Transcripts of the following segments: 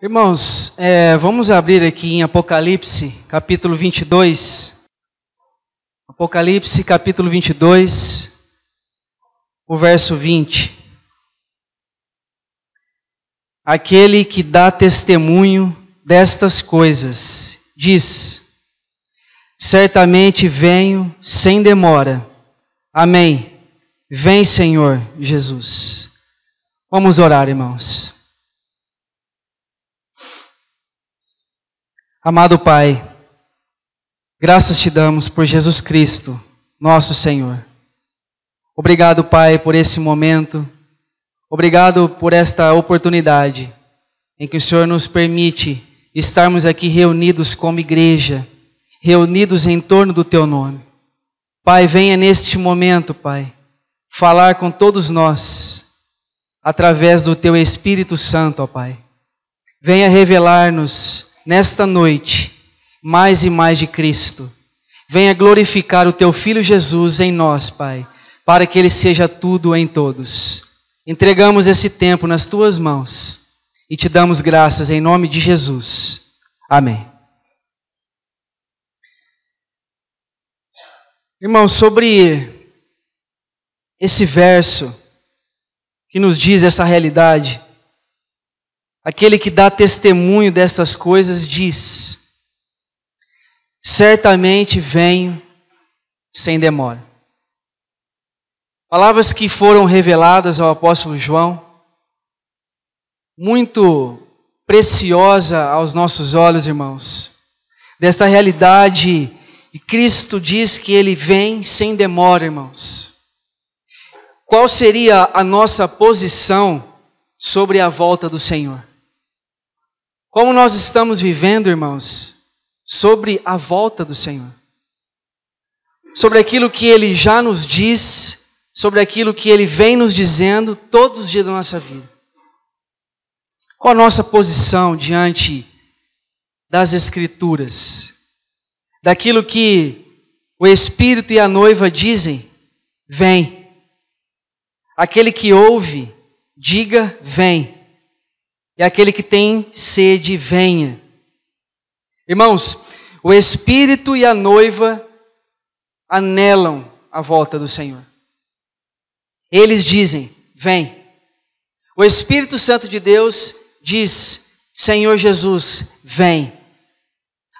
Irmãos, vamos abrir aqui em Apocalipse, capítulo 22. Apocalipse, capítulo 22, o verso 20. Aquele que dá testemunho destas coisas, diz: certamente venho sem demora. Amém. Vem, Senhor Jesus. Vamos orar, irmãos. Amado Pai, graças te damos por Jesus Cristo, nosso Senhor. Obrigado, Pai, por esse momento. Obrigado por esta oportunidade em que o Senhor nos permite estarmos aqui reunidos como igreja, reunidos em torno do Teu nome. Pai, venha neste momento, Pai, falar com todos nós, através do Teu Espírito Santo, ó Pai. Venha revelar-nos nesta noite, mais e mais de Cristo. Venha glorificar o Teu Filho Jesus em nós, Pai, para que Ele seja tudo em todos. Entregamos esse tempo nas Tuas mãos e Te damos graças em nome de Jesus. Amém. Irmãos, sobre esse verso que nos diz essa realidade, aquele que dá testemunho dessas coisas diz: certamente venho sem demora. Palavras que foram reveladas ao apóstolo João, muito preciosa aos nossos olhos, irmãos, desta realidade, e Cristo diz que Ele vem sem demora, irmãos. Qual seria a nossa posição sobre a volta do Senhor? Como nós estamos vivendo, irmãos, sobre a volta do Senhor? Sobre aquilo que Ele já nos diz, sobre aquilo que Ele vem nos dizendo todos os dias da nossa vida. Qual a nossa posição diante das Escrituras? Daquilo que o Espírito e a noiva dizem: vem. Aquele que ouve, diga: vem. E aquele que tem sede, venha. Irmãos, o Espírito e a noiva anelam a volta do Senhor. Eles dizem: vem. O Espírito Santo de Deus diz: Senhor Jesus, vem.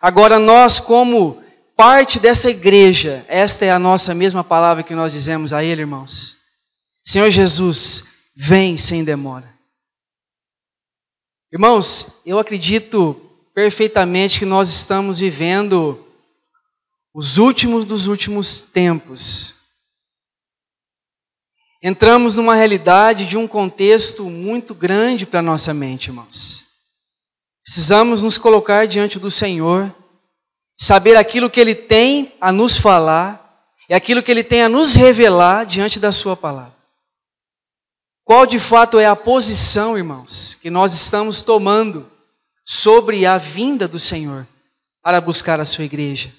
Agora nós, como parte dessa igreja, esta é a nossa mesma palavra que nós dizemos a Ele, irmãos: Senhor Jesus, vem sem demora. Irmãos, eu acredito perfeitamente que nós estamos vivendo os últimos dos últimos tempos. Entramos numa realidade de um contexto muito grande para a nossa mente, irmãos. Precisamos nos colocar diante do Senhor, saber aquilo que Ele tem a nos falar e aquilo que Ele tem a nos revelar diante da Sua palavra. Qual de fato é a posição, irmãos, que nós estamos tomando sobre a vinda do Senhor para buscar a sua igreja?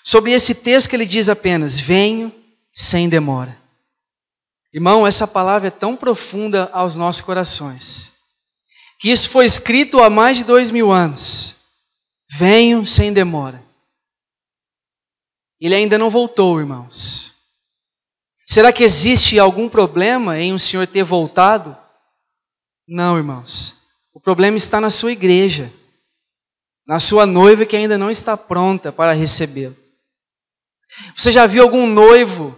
Sobre esse texto que ele diz apenas: venho sem demora. Irmão, essa palavra é tão profunda aos nossos corações, que isso foi escrito há mais de 2000 anos. Venho sem demora. Ele ainda não voltou, irmãos. Será que existe algum problema em o Senhor ter voltado? Não, irmãos. O problema está na sua igreja, na sua noiva que ainda não está pronta para recebê-lo. Você já viu algum noivo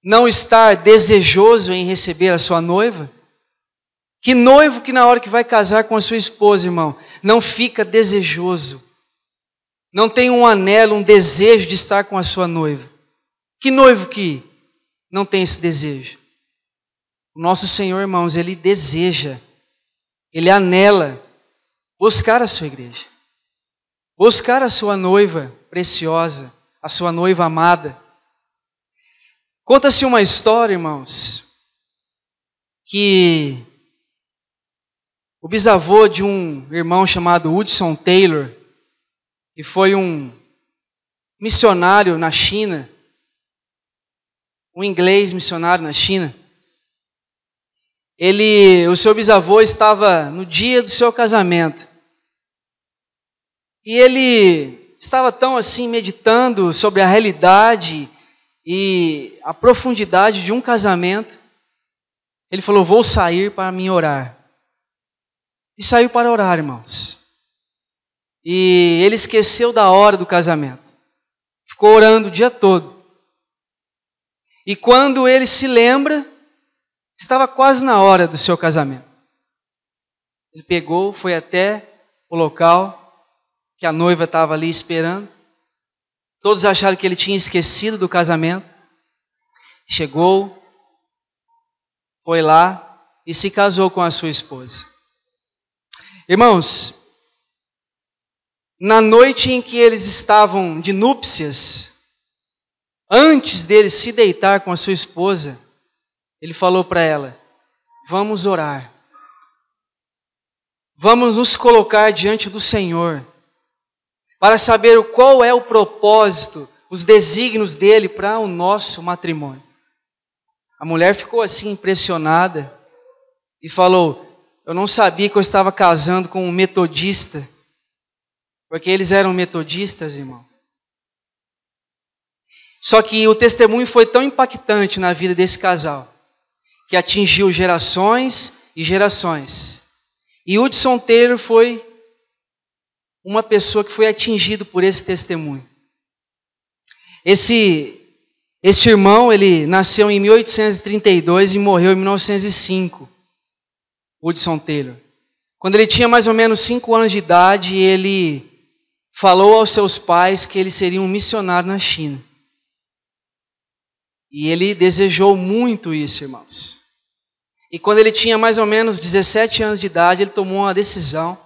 não estar desejoso em receber a sua noiva? Que noivo que na hora que vai casar com a sua esposa, irmão, não fica desejoso, não tem um anelo, um desejo de estar com a sua noiva? Que noivo que não tem esse desejo? O nosso Senhor, irmãos, Ele deseja, Ele anela buscar a sua igreja, buscar a sua noiva preciosa, a sua noiva amada. Conta-se uma história, irmãos, que o bisavô de um irmão chamado Hudson Taylor, que foi um missionário na China, um inglês missionário na China, o seu bisavô estava no dia do seu casamento. E ele estava tão assim meditando sobre a realidade e a profundidade de um casamento. Ele falou: vou sair para me orar. E saiu para orar, irmãos. E ele esqueceu da hora do casamento. Ficou orando o dia todo. E quando ele se lembra, estava quase na hora do seu casamento. Ele pegou, foi até o local que a noiva estava ali esperando. Todos acharam que ele tinha esquecido do casamento. Chegou, foi lá e se casou com a sua esposa. Irmãos, na noite em que eles estavam de núpcias, antes dele se deitar com a sua esposa, ele falou para ela: vamos orar. Vamos nos colocar diante do Senhor para saber qual é o propósito, os desígnios dele para o nosso matrimônio. A mulher ficou assim impressionada e falou: eu não sabia que eu estava casando com um metodista, porque eles eram metodistas, irmãos. Só que o testemunho foi tão impactante na vida desse casal, que atingiu gerações e gerações. E Hudson Taylor foi uma pessoa que foi atingido por esse testemunho. Este irmão, ele nasceu em 1832 e morreu em 1905, Hudson Taylor. Quando ele tinha mais ou menos 5 anos de idade, ele falou aos seus pais que ele seria um missionário na China. E ele desejou muito isso, irmãos. E quando ele tinha mais ou menos 17 anos de idade, ele tomou uma decisão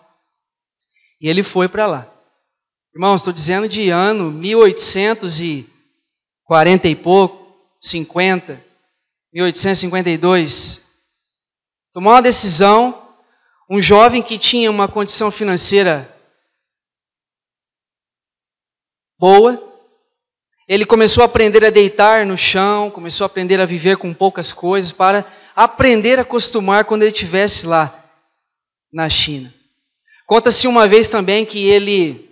e ele foi para lá. Irmãos, estou dizendo de ano 1840 e pouco, 50, 1852. Tomou uma decisão, um jovem que tinha uma condição financeira boa, ele começou a aprender a deitar no chão, começou a aprender a viver com poucas coisas para aprender a acostumar quando ele estivesse lá na China. Conta-se uma vez também que ele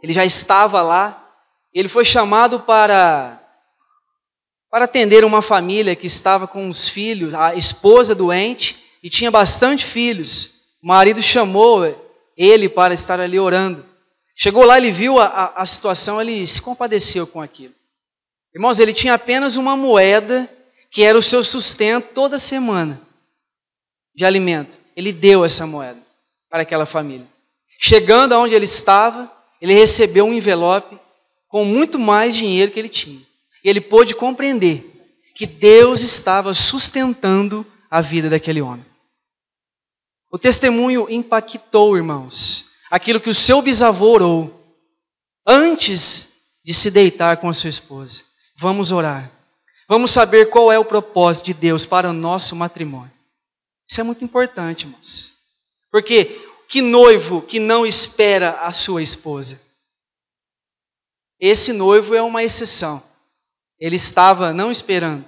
já estava lá, ele foi chamado para atender uma família que estava com os filhos, a esposa doente, e tinha bastante filhos. O marido chamou ele para estar ali orando. Chegou lá, ele viu a situação, ele se compadeceu com aquilo. Irmãos, ele tinha apenas uma moeda que era o seu sustento toda semana de alimento. Ele deu essa moeda para aquela família. Chegando aonde ele estava, ele recebeu um envelope com muito mais dinheiro que ele tinha. E ele pôde compreender que Deus estava sustentando a vida daquele homem. O testemunho impactou, irmãos, aquilo que o seu bisavô orou antes de se deitar com a sua esposa. Vamos orar. Vamos saber qual é o propósito de Deus para o nosso matrimônio. Isso é muito importante, irmãos. Porque que noivo que não espera a sua esposa? Esse noivo é uma exceção. Ele estava não esperando.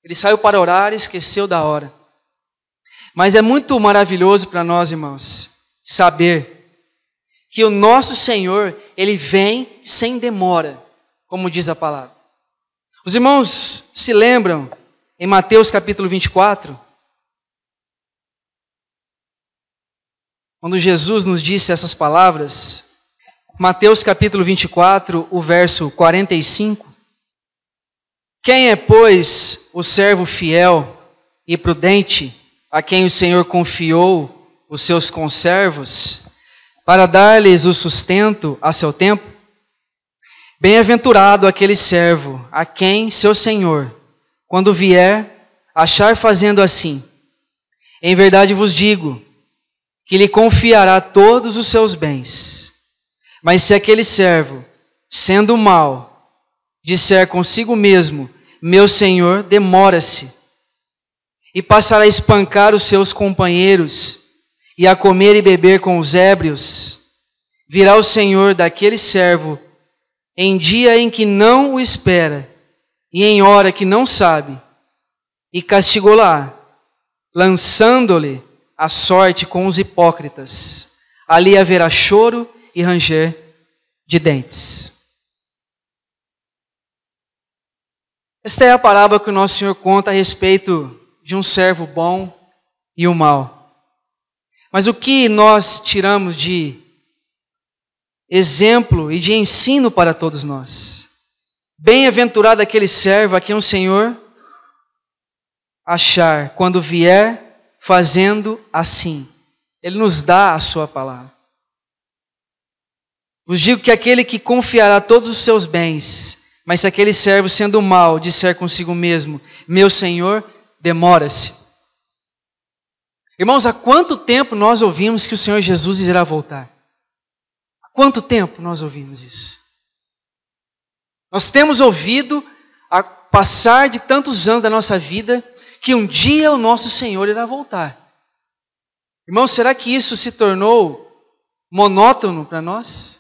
Ele saiu para orar e esqueceu da hora. Mas é muito maravilhoso para nós, irmãos, saber que o nosso Senhor, Ele vem sem demora, como diz a palavra. Os irmãos se lembram, em Mateus capítulo 24, quando Jesus nos disse essas palavras, Mateus capítulo 24, o verso 45. Quem é, pois, o servo fiel e prudente, a quem o Senhor confiou os seus conservos, para dar-lhes o sustento a seu tempo? Bem-aventurado aquele servo, a quem seu Senhor, quando vier, achar fazendo assim. Em verdade vos digo, que lhe confiará todos os seus bens. Mas se aquele servo, sendo mau, disser consigo mesmo, meu Senhor demora-se, e passará a espancar os seus companheiros, e a comer e beber com os ébrios, virá o Senhor daquele servo, em dia em que não o espera, e em hora que não sabe, e castigá-lo-á, lançando-lhe a sorte com os hipócritas. Ali haverá choro e ranger de dentes. Esta é a parábola que o nosso Senhor conta a respeito de um servo bom e o mau. Mas o que nós tiramos de exemplo e de ensino para todos nós? Bem-aventurado aquele servo a quem o Senhor achar quando vier fazendo assim. Ele nos dá a sua palavra. Vos digo que aquele que confiará todos os seus bens, mas se aquele servo sendo mau disser consigo mesmo, meu Senhor, demora-se. Irmãos, há quanto tempo nós ouvimos que o Senhor Jesus irá voltar? Há quanto tempo nós ouvimos isso? Nós temos ouvido, a passar de tantos anos da nossa vida, que um dia o nosso Senhor irá voltar. Irmãos, será que isso se tornou monótono para nós?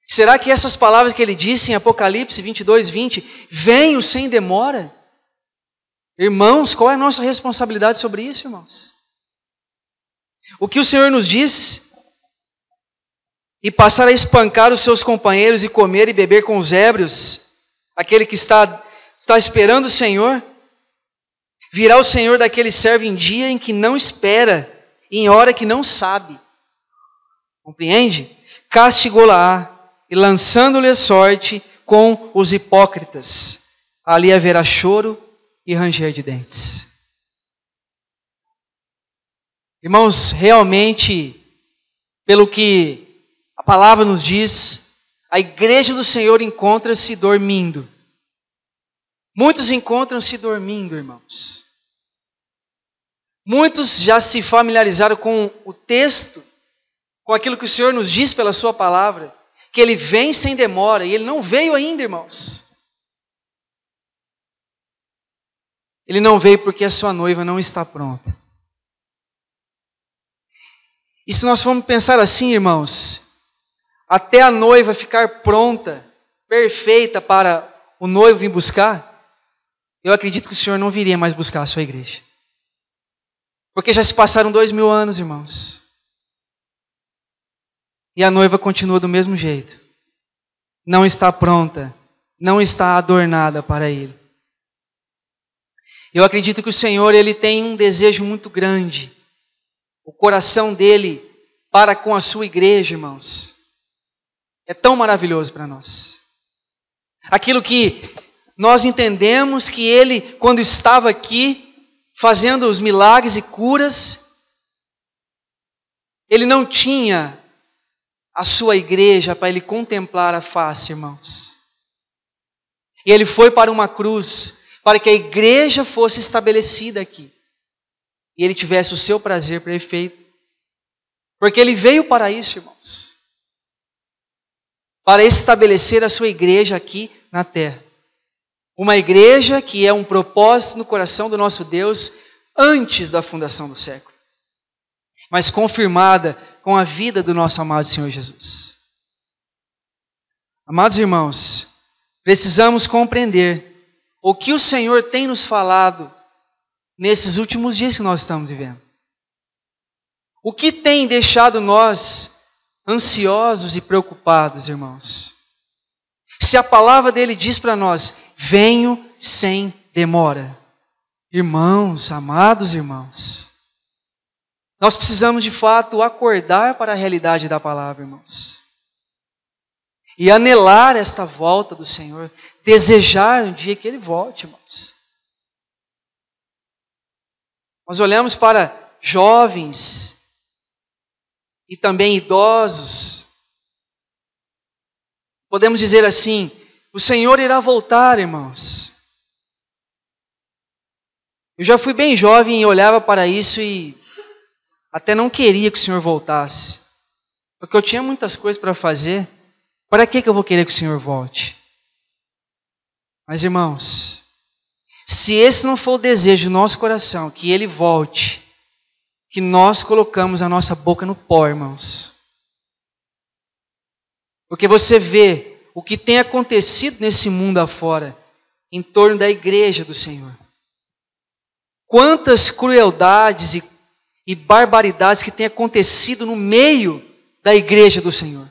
Será que essas palavras que ele disse em Apocalipse 22, 20, venho sem demora? Irmãos, qual é a nossa responsabilidade sobre isso, irmãos? O que o Senhor nos diz? E passar a espancar os seus companheiros e comer e beber com os ébrios, aquele que está esperando o Senhor, virá o Senhor daquele servo em dia em que não espera, em hora que não sabe. Compreende? Castigou-la-á, e lançando-lhe a sorte com os hipócritas. Ali haverá choro e ranger de dentes. Irmãos, realmente, pelo que a palavra nos diz, a igreja do Senhor encontra-se dormindo. Muitos encontram-se dormindo, irmãos. Muitos já se familiarizaram com o texto, com aquilo que o Senhor nos diz pela sua palavra, que Ele vem sem demora, e Ele não veio ainda, irmãos. Ele não veio porque a sua noiva não está pronta. E se nós formos pensar assim, irmãos, até a noiva ficar pronta, perfeita para o noivo vir buscar, eu acredito que o Senhor não viria mais buscar a sua igreja. Porque já se passaram 2000 anos, irmãos. E a noiva continua do mesmo jeito. Não está pronta, não está adornada para Ele. Eu acredito que o Senhor, Ele tem um desejo muito grande. O coração dEle para com a sua igreja, irmãos, é tão maravilhoso para nós. Aquilo que nós entendemos que Ele, quando estava aqui, fazendo os milagres e curas, Ele não tinha a sua igreja para Ele contemplar a face, irmãos. E Ele foi para uma cruz, para que a igreja fosse estabelecida aqui. E Ele tivesse o seu prazer perfeito. Porque Ele veio para isso, irmãos. Para estabelecer a sua igreja aqui na terra. Uma igreja que é um propósito no coração do nosso Deus antes da fundação do século. Mas confirmada com a vida do nosso amado Senhor Jesus. Amados irmãos, precisamos compreender o que o Senhor tem nos falado nesses últimos dias que nós estamos vivendo. O que tem deixado nós ansiosos e preocupados, irmãos? Se a palavra dele diz para nós, venho sem demora. Irmãos, amados irmãos, nós precisamos de fato acordar para a realidade da palavra, irmãos. E anelar esta volta do Senhor, desejar um dia que Ele volte, irmãos. Nós olhamos para jovens e também idosos. Podemos dizer assim, o Senhor irá voltar, irmãos. Eu já fui bem jovem e olhava para isso e até não queria que o Senhor voltasse. Porque eu tinha muitas coisas para fazer. Para que eu vou querer que o Senhor volte? Mas irmãos, se esse não for o desejo do nosso coração, que Ele volte, que nós colocamos a nossa boca no pó, irmãos. Porque você vê o que tem acontecido nesse mundo afora, em torno da igreja do Senhor. quantas crueldades e barbaridades que têm acontecido no meio da igreja do Senhor.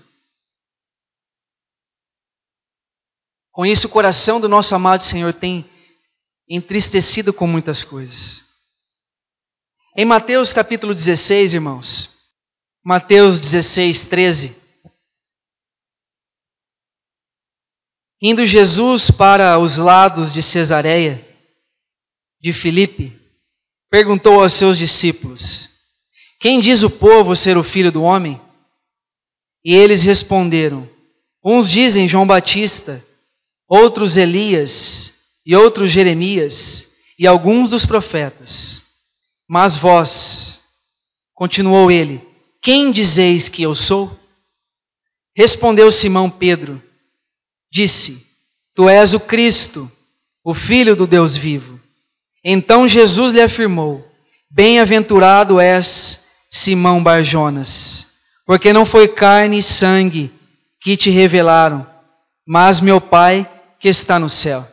Com isso, o coração do nosso amado Senhor tem entristecido com muitas coisas. Em Mateus capítulo 16, irmãos, Mateus 16, 13, indo Jesus para os lados de Cesareia, de Filipe, perguntou aos seus discípulos: quem diz o povo ser o Filho do Homem? E eles responderam: uns dizem João Batista, outros Elias, e outros Jeremias, e alguns dos profetas. Mas vós, continuou ele, quem dizeis que eu sou? Respondeu Simão Pedro, disse: tu és o Cristo, o Filho do Deus vivo. Então Jesus lhe afirmou: bem-aventurado és, Simão Barjonas, porque não foi carne e sangue que te revelaram, mas meu Pai que está no céu.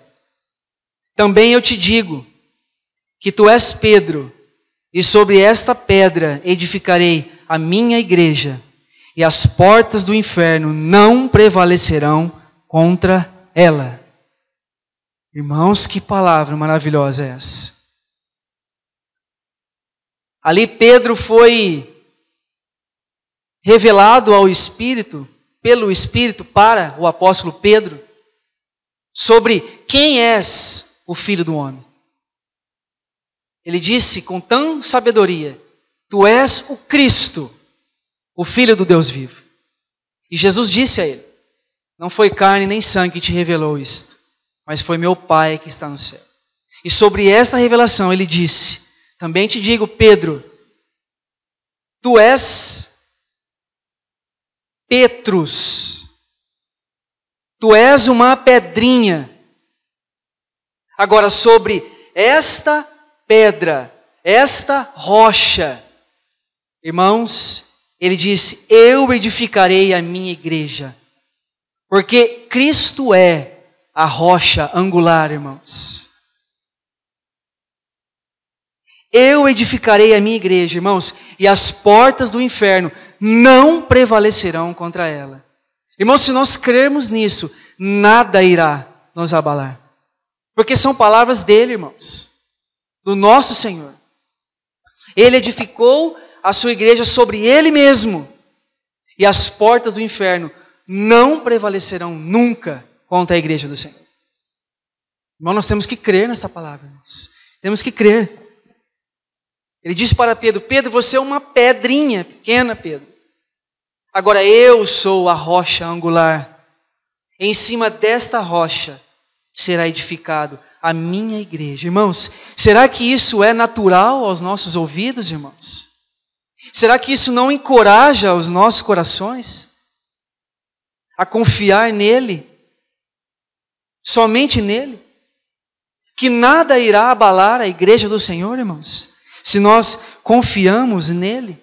Também eu te digo que tu és Pedro, e sobre esta pedra edificarei a minha igreja, e as portas do inferno não prevalecerão contra ela. Irmãos, que palavra maravilhosa é essa. Ali Pedro foi revelado ao Espírito, pelo Espírito para o apóstolo Pedro, sobre quem és o Filho do Homem. Ele disse com tão sabedoria: tu és o Cristo, o Filho do Deus vivo. E Jesus disse a ele: não foi carne nem sangue que te revelou isto, mas foi meu Pai que está no céu. E sobre essa revelação ele disse: também te digo, Pedro, tu és Petrus, tu és uma pedrinha. Agora, sobre esta pedra, esta rocha, irmãos, ele disse: eu edificarei a minha igreja, porque Cristo é a rocha angular, irmãos. Eu edificarei a minha igreja, irmãos, e as portas do inferno não prevalecerão contra ela. Irmãos, se nós crermos nisso, nada irá nos abalar. Porque são palavras dele, irmãos, do nosso Senhor. Ele edificou a sua igreja sobre ele mesmo, e as portas do inferno não prevalecerão nunca contra a igreja do Senhor. Irmão, nós temos que crer nessa palavra, irmãos. Temos que crer. Ele disse para Pedro: Pedro, você é uma pedrinha pequena, Pedro. Agora eu sou a rocha angular. Em cima desta rocha será edificado a minha igreja. Irmãos, será que isso é natural aos nossos ouvidos, irmãos? Será que isso não encoraja os nossos corações a confiar nele? Somente nele? Que nada irá abalar a igreja do Senhor, irmãos, se nós confiamos nele.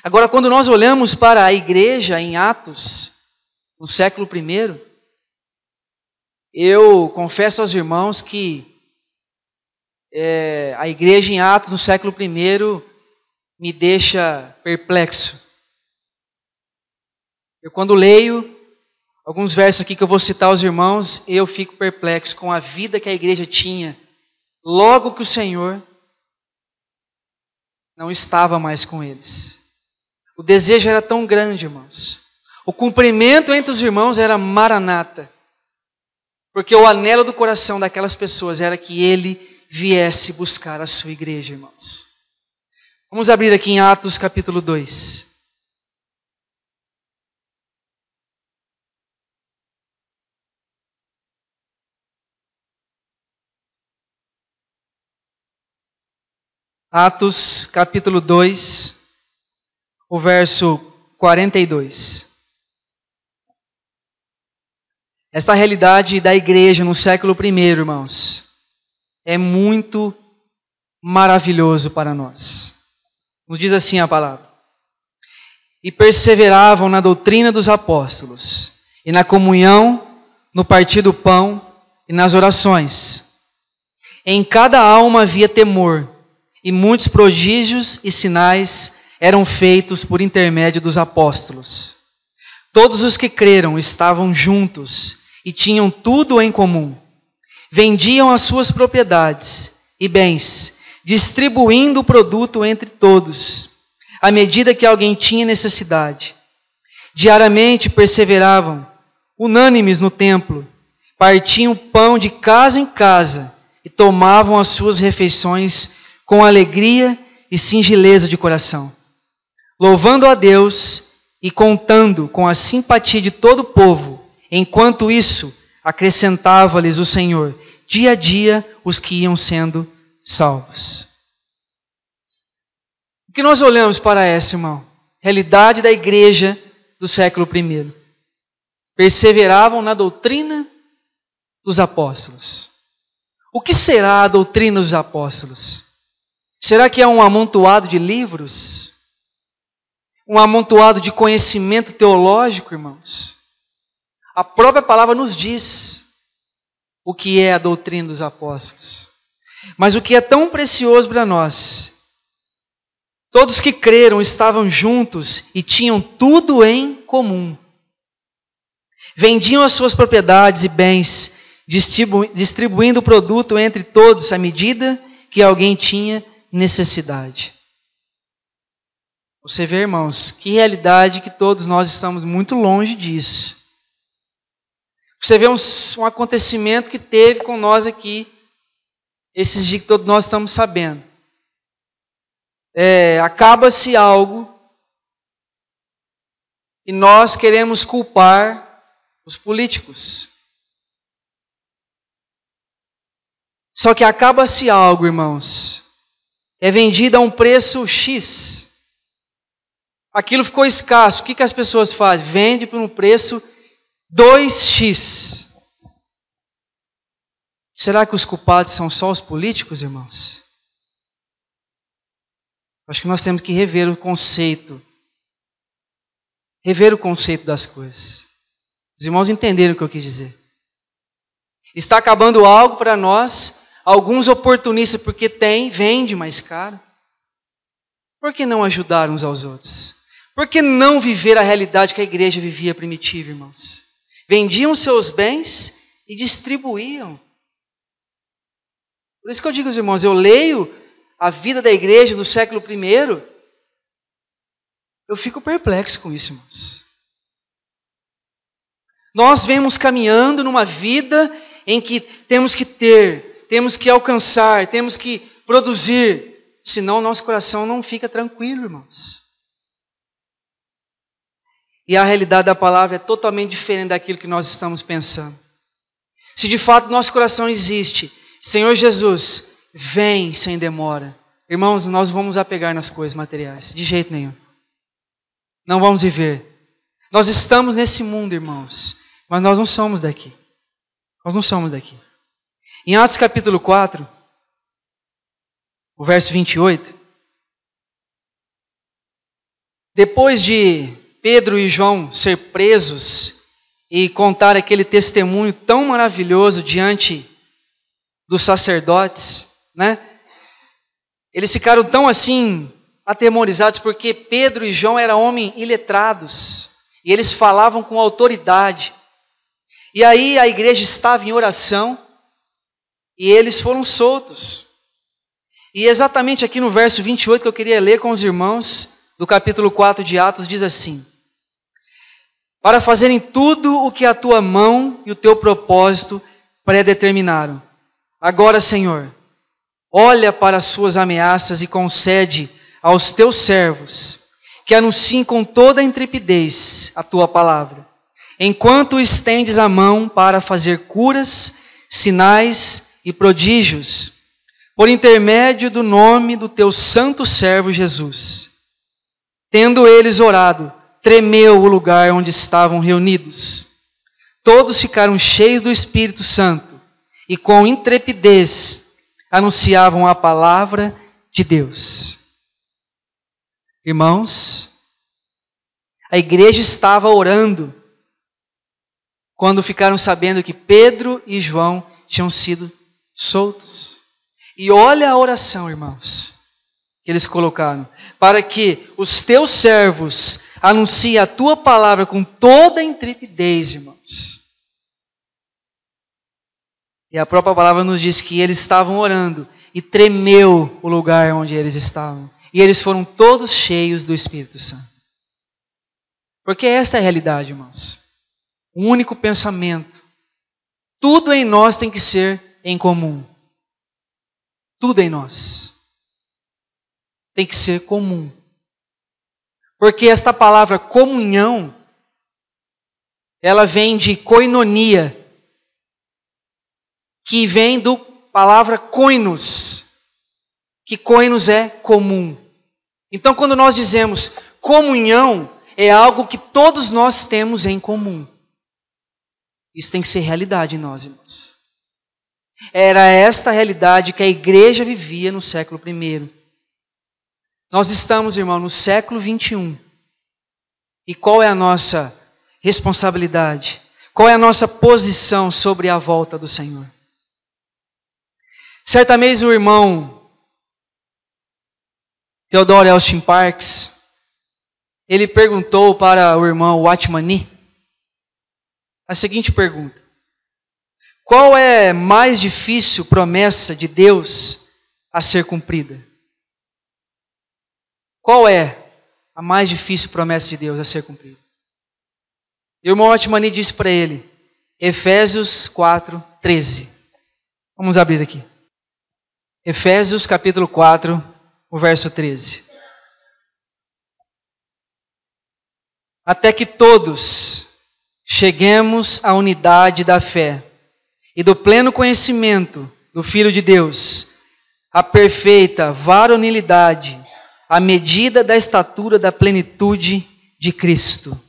Agora, quando nós olhamos para a igreja em Atos, no século I, eu confesso aos irmãos que a igreja em Atos, no século I, me deixa perplexo. Eu, quando leio alguns versos aqui que eu vou citar aos irmãos, eu fico perplexo com a vida que a igreja tinha logo que o Senhor não estava mais com eles. O desejo era tão grande, irmãos. O cumprimento entre os irmãos era maranata. Porque o anelo do coração daquelas pessoas era que ele viesse buscar a sua igreja, irmãos. Vamos abrir aqui em Atos capítulo 2. Atos capítulo 2, o verso 42. Essa realidade da igreja no século I, irmãos, é muito maravilhoso para nós. Nos diz assim a palavra: e perseveravam na doutrina dos apóstolos, e na comunhão, no partir do pão e nas orações. Em cada alma havia temor, e muitos prodígios e sinais eram feitos por intermédio dos apóstolos. Todos os que creram estavam juntos e tinham tudo em comum. Vendiam as suas propriedades e bens, distribuindo o produto entre todos, à medida que alguém tinha necessidade. Diariamente perseveravam, unânimes no templo, partiam pão de casa em casa e tomavam as suas refeições com alegria e singeleza de coração, louvando a Deus e contando com a simpatia de todo o povo. Enquanto isso, acrescentava-lhes o Senhor, dia a dia, os que iam sendo salvos. O que nós olhamos para essa, irmão? Realidade da igreja do século I. Perseveravam na doutrina dos apóstolos. O que será a doutrina dos apóstolos? Será que é um amontoado de livros? Um amontoado de conhecimento teológico, irmãos? A própria palavra nos diz o que é a doutrina dos apóstolos. Mas o que é tão precioso para nós? Todos que creram estavam juntos e tinham tudo em comum. Vendiam as suas propriedades e bens, distribuindo o produto entre todos à medida que alguém tinha necessidade. Você vê, irmãos, que realidade que todos nós estamos muito longe disso. Você vê um acontecimento que teve com nós aqui, esses dias que todos nós estamos sabendo. Acaba-se algo e nós queremos culpar os políticos. Só que acaba-se algo, irmãos, é vendido a um preço X. Aquilo ficou escasso. O que as pessoas fazem? Vende por um preço 2x. Será que os culpados são só os políticos, irmãos? Acho que nós temos que rever o conceito. Rever o conceito das coisas. Os irmãos entenderam o que eu quis dizer. Está acabando algo para nós. Alguns oportunistas, porque vende mais caro. Por que não ajudar uns aos outros? Por que não viver a realidade que a igreja vivia primitiva, irmãos? Vendiam seus bens e distribuíam. Por isso que eu digo aos irmãos, eu leio a vida da igreja do século I, eu fico perplexo com isso, irmãos. Nós vemos caminhando numa vida em que temos que ter, temos que alcançar, temos que produzir, senão nosso coração não fica tranquilo, irmãos. E a realidade da palavra é totalmente diferente daquilo que nós estamos pensando. Se de fato nosso coração existe, Senhor Jesus, vem sem demora. Irmãos, nós vamos apegar nas coisas materiais, de jeito nenhum. Não vamos viver. Nós estamos nesse mundo, irmãos, mas nós não somos daqui. Nós não somos daqui. Em Atos capítulo 4, o verso 28, depois de Pedro e João ser presos e contar aquele testemunho tão maravilhoso diante dos sacerdotes, né? Eles ficaram tão assim atemorizados porque Pedro e João eram homens iletrados e eles falavam com autoridade. E aí a igreja estava em oração e eles foram soltos. E exatamente aqui no verso 28 que eu queria ler com os irmãos, do capítulo 4 de Atos, diz assim: para fazerem tudo o que a tua mão e o teu propósito predeterminaram. Agora, Senhor, olha para as suas ameaças e concede aos teus servos que anunciem com toda a intrepidez a tua palavra, enquanto estendes a mão para fazer curas, sinais e prodígios, por intermédio do nome do teu santo servo Jesus. Tendo eles orado, tremeu o lugar onde estavam reunidos. Todos ficaram cheios do Espírito Santo e com intrepidez anunciavam a palavra de Deus. Irmãos, a igreja estava orando quando ficaram sabendo que Pedro e João tinham sido soltos. E olha a oração, irmãos, que eles colocaram. Para que os teus servos anunciem a tua palavra com toda a intrepidez, irmãos. E a própria palavra nos diz que eles estavam orando e tremeu o lugar onde eles estavam. E eles foram todos cheios do Espírito Santo. Porque essa é a realidade, irmãos. Um único pensamento. Tudo em nós tem que ser em comum. Tudo em nós tem que ser comum. Porque esta palavra comunhão, ela vem de koinonia, que vem do palavra koinos, que koinos é comum. Então, quando nós dizemos comunhão, é algo que todos nós temos em comum. Isso tem que ser realidade em nós, irmãos. Era esta realidade que a igreja vivia no século I. Nós estamos, irmão, no século XXI. E qual é a nossa responsabilidade? Qual é a nossa posição sobre a volta do Senhor? Certa vez o irmão Theodore Austin Parks, ele perguntou para o irmão Watmani a seguinte pergunta: qual é a mais difícil promessa de Deus a ser cumprida? Qual é a mais difícil promessa de Deus a ser cumprida? E o irmão Watmani disse para ele, Efésios 4:13. Vamos abrir aqui. Efésios capítulo 4, o verso 13. Até que todos cheguemos à unidade da fé e do pleno conhecimento do Filho de Deus, à perfeita varonilidade, à medida da estatura da plenitude de Cristo.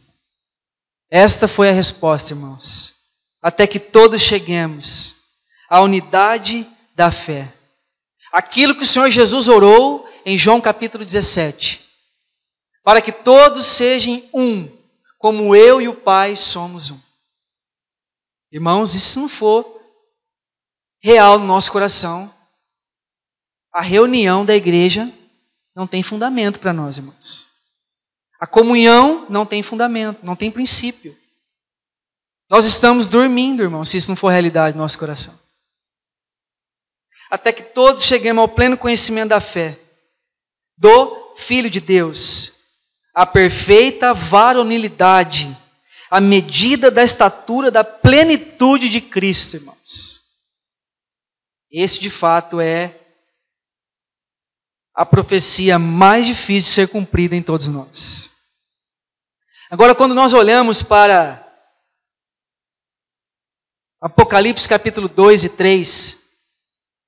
Esta foi a resposta, irmãos. Até que todos cheguemos à unidade da fé. Aquilo que o Senhor Jesus orou em João capítulo 17. Para que todos sejam um, como eu e o Pai somos um. Irmãos, se isso não for real no nosso coração, a reunião da igreja não tem fundamento para nós, irmãos. A comunhão não tem fundamento, não tem princípio. Nós estamos dormindo, irmãos, se isso não for realidade no nosso coração. Até que todos cheguemos ao pleno conhecimento da fé, do Filho de Deus, à perfeita varonilidade, à medida da estatura da plenitude de Cristo, irmãos. Esse, de fato, é a profecia mais difícil de ser cumprida em todos nós. Agora, quando nós olhamos para Apocalipse capítulo 2 e 3,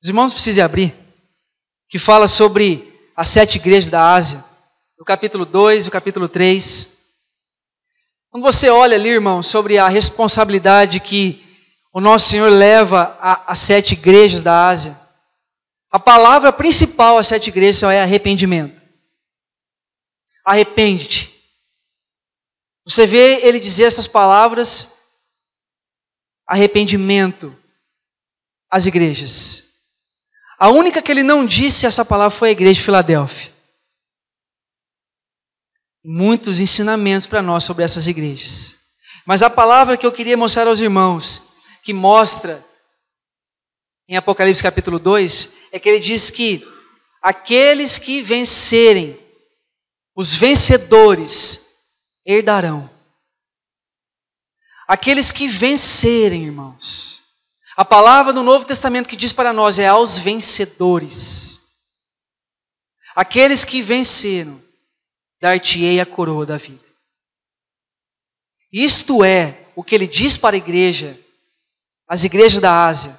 os irmãos precisam abrir, que fala sobre as 7 igrejas da Ásia, o capítulo 2 e o capítulo 3. Quando você olha ali, irmão, sobre a responsabilidade que o nosso Senhor leva às 7 igrejas da Ásia, a palavra principal às 7 igrejas só é arrependimento. Arrepende-te. Você vê ele dizer essas palavras, arrependimento, às igrejas. A única que ele não disse essa palavra foi a igreja de Filadélfia. Muitos ensinamentos para nós sobre essas igrejas. Mas a palavra que eu queria mostrar aos irmãos, que mostra em Apocalipse capítulo 2, é que ele diz que aqueles que vencerem, os vencedores, herdarão. Aqueles que vencerem, irmãos. A palavra do Novo Testamento que diz para nós é aos vencedores. Aqueles que venceram, dar-te-ei a coroa da vida. Isto é o que ele diz para a igreja, as igrejas da Ásia.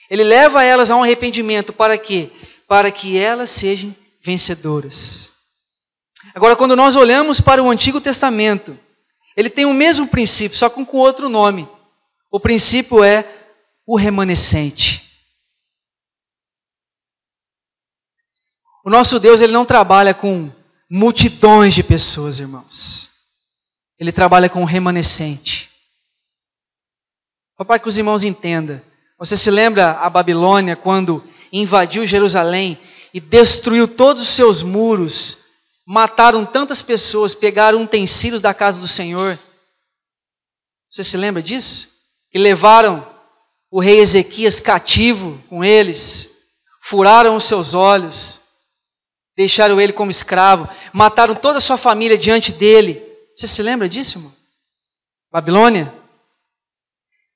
Ele leva elas a um arrependimento para quê? Para que elas sejam vencedoras. Agora, quando nós olhamos para o Antigo Testamento, ele tem o mesmo princípio, só com outro nome. O princípio é o remanescente. O nosso Deus, ele não trabalha com multidões de pessoas, irmãos. Ele trabalha com o remanescente. Para que os irmãos entendam. Você se lembra a Babilônia, quando invadiu Jerusalém e destruiu todos os seus muros, mataram tantas pessoas, pegaram utensílios da casa do Senhor. Você se lembra disso? E levaram o rei Ezequias cativo com eles, furaram os seus olhos, deixaram ele como escravo, mataram toda a sua família diante dele. Você se lembra disso, irmão? Babilônia.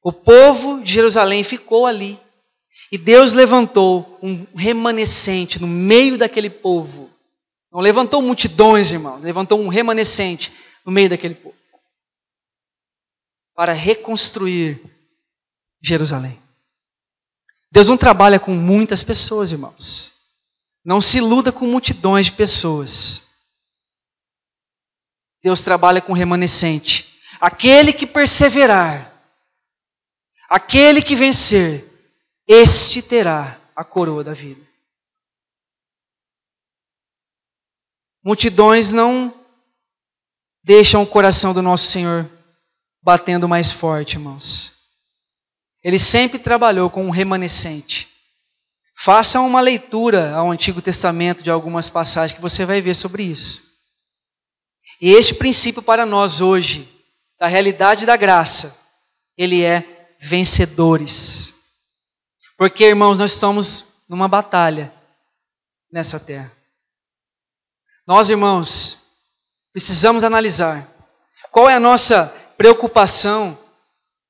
O povo de Jerusalém ficou ali. E Deus levantou um remanescente no meio daquele povo. Não levantou multidões, irmãos. Levantou um remanescente no meio daquele povo. Para reconstruir Jerusalém. Deus não trabalha com muitas pessoas, irmãos. Não se iluda com multidões de pessoas. Deus trabalha com remanescente. Aquele que perseverar, aquele que vencer, este terá a coroa da vida. Multidões não deixam o coração do nosso Senhor batendo mais forte, irmãos. Ele sempre trabalhou com um remanescente. Faça uma leitura ao Antigo Testamento de algumas passagens que você vai ver sobre isso. E este princípio para nós hoje, da realidade da graça, ele é vencedores. Porque, irmãos, nós estamos numa batalha nessa terra. Nós, irmãos, precisamos analisar qual é a nossa preocupação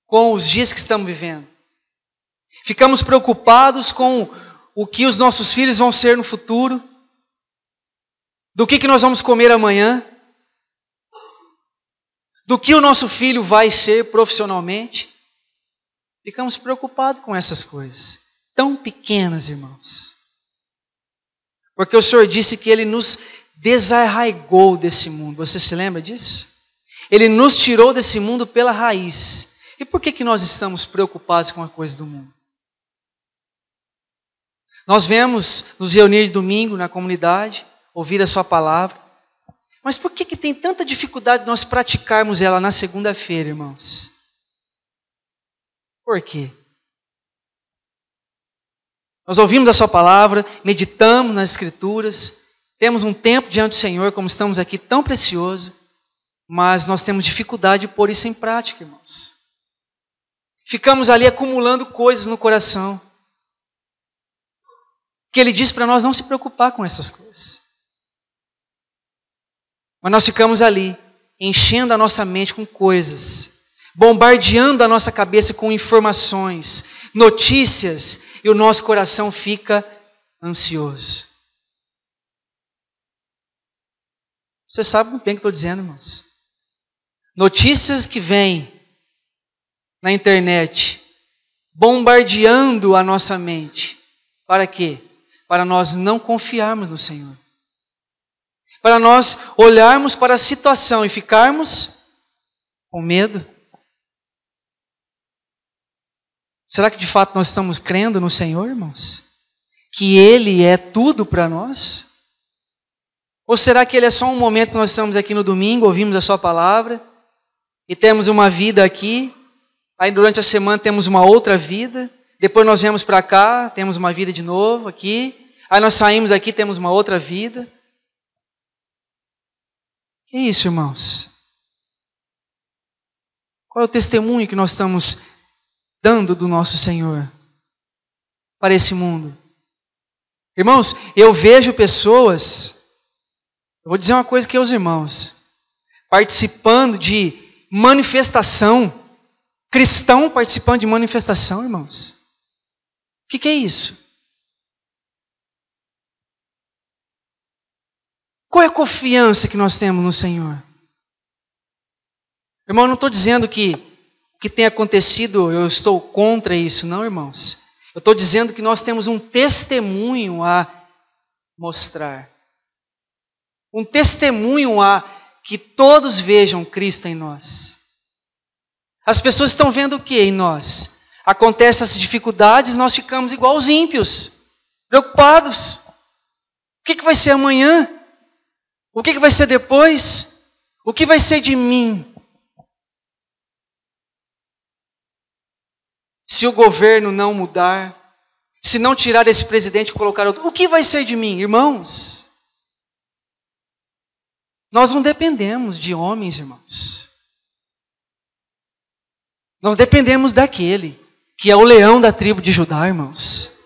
com os dias que estamos vivendo. Ficamos preocupados com o que os nossos filhos vão ser no futuro, do que nós vamos comer amanhã, do que o nosso filho vai ser profissionalmente. Ficamos preocupados com essas coisas, tão pequenas, irmãos. Porque o Senhor disse que Ele nos desarraigou desse mundo. Você se lembra disso? Ele nos tirou desse mundo pela raiz. E por que nós estamos preocupados com a coisa do mundo? Nós vemos nos reunir de domingo na comunidade, ouvir a sua palavra. Mas por que tem tanta dificuldade de nós praticarmos ela na segunda-feira, irmãos? Por quê? Nós ouvimos a sua palavra, meditamos nas Escrituras, temos um tempo diante do Senhor, como estamos aqui, tão precioso, mas nós temos dificuldade de pôr isso em prática, irmãos. Ficamos ali acumulando coisas no coração. Que Ele diz para nós não se preocupar com essas coisas. Mas nós ficamos ali, enchendo a nossa mente com coisas, bombardeando a nossa cabeça com informações, notícias, e o nosso coração fica ansioso. Você sabe muito bem o que estou dizendo, irmãos. Notícias que vêm na internet, bombardeando a nossa mente. Para quê? Para nós não confiarmos no Senhor. Para nós olharmos para a situação e ficarmos com medo. Será que de fato nós estamos crendo no Senhor, irmãos? Que Ele é tudo para nós? Ou será que Ele é só um momento que nós estamos aqui no domingo, ouvimos a Sua palavra, e temos uma vida aqui, aí durante a semana temos uma outra vida, depois nós viemos para cá, temos uma vida de novo aqui, aí nós saímos aqui, temos uma outra vida. Que isso, irmãos? Qual é o testemunho que nós estamos dando do nosso Senhor para esse mundo? Irmãos, eu vejo pessoas, eu vou dizer uma coisa aqui aos irmãos, participando de manifestação, cristão participando de manifestação, irmãos. O que é isso? Qual é a confiança que nós temos no Senhor? Irmão, eu não estou dizendo que o que tem acontecido, eu estou contra isso, não, irmãos. Eu estou dizendo que nós temos um testemunho a mostrar. Um testemunho a que todos vejam Cristo em nós. As pessoas estão vendo o que em nós? Acontecem essas dificuldades, nós ficamos igual os ímpios, preocupados. O que vai ser amanhã? O que vai ser depois? O que vai ser de mim? Se o governo não mudar, Se não tirar esse presidente e colocar outro, o que vai ser de mim? Irmãos, nós não dependemos de homens, irmãos. Nós dependemos daquele que é o leão da tribo de Judá, irmãos.